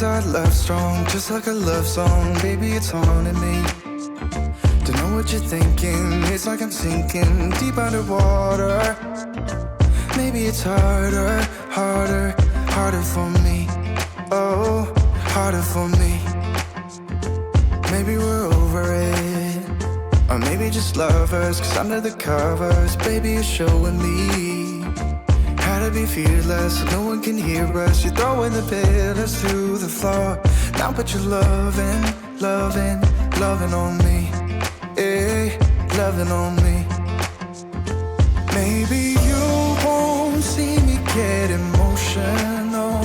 is our love strong, just like a love song. Baby, it's haunting me. Don't know what you're thinking. It's like I'm sinking deep underwater. Maybe it's harder, harder, harder for me. Oh, harder for me. Maybe we're over it, or maybe just lovers. Cause under the covers, baby, you're showing me how to be fearless so no one can hear us. You're throwing the pillars through the floor. Now put your loving, loving, loving on me. Eh, loving on me. Maybe you won't see me get emotional,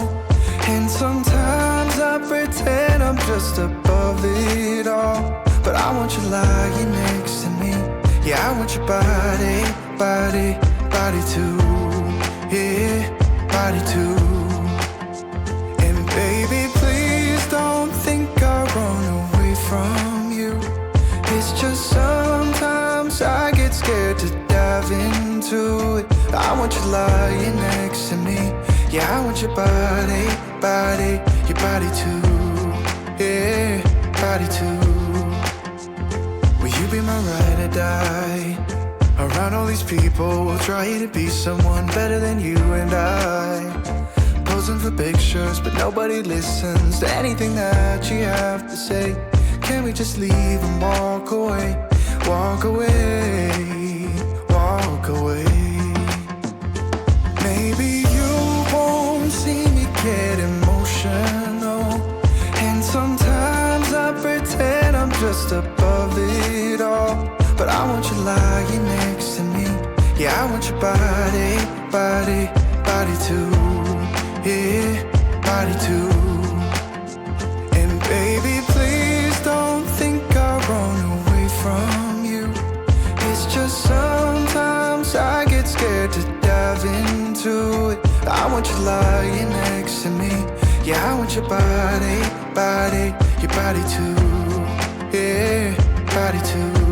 and sometimes I pretend I'm just above it all. But I want you lying next to me. Yeah, I want your body, body, body too. Yeah, body too. And baby, please don't think I run away from you. It's just sometimes I get scared to dive into it. I want you lying next to me. Yeah, I want your body, body, your body too. Yeah, body too. Will you be my ride or die? Around all these people, we'll try to be someone better than you and I. Posing for pictures, but nobody listens to anything that you have to say. Can we just leave and walk away? Walk away, walk away. Maybe you won't see me get emotional, and sometimes I pretend I'm just above it all. But I want you lying next to me. Yeah, I want your body, body, body too. Yeah, body too. And baby, please don't think I run away from you. It's just sometimes I get scared to dive into it. I want you lying next to me. Yeah, I want your body, body, your body too. Yeah, body too.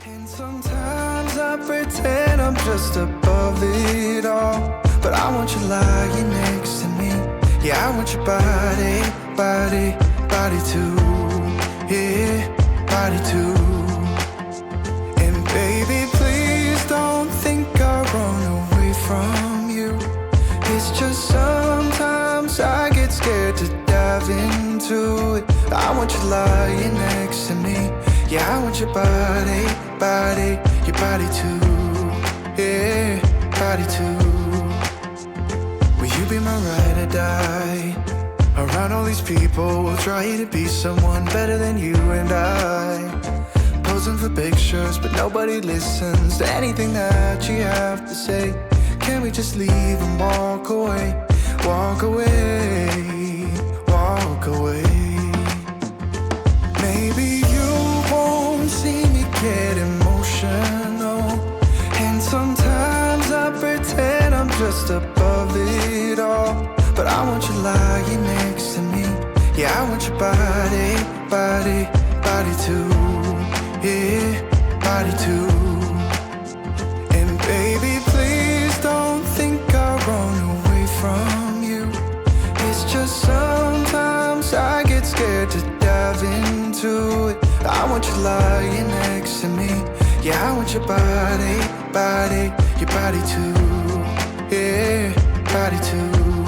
And sometimes I pretend I'm just above it all. But I want you lying next to me. Yeah, I want your body, body, body too. Yeah, body too. And baby, please don't think I run away from you. It's just sometimes I get scared to dive into it. I want you lying next to me. Yeah, I want your body, body, your body too. Yeah, body too. Will you be my ride or die? Around all these people, we'll try to be someone better than you and I. Posing for pictures, but nobody listens to anything that you have to say. Can we just leave and walk away? Walk away, walk away. Maybe you won't see me get emotional, and sometimes I pretend I'm just above it all. But I want you lying next to me. Yeah, I want your body, body, body too. Yeah, body too. And baby, please don't think I run away from you. It's just sometimes I get scared to dive into it. I want you lying next to me. Yeah, I want your body, body, your body too. Yeah, body too.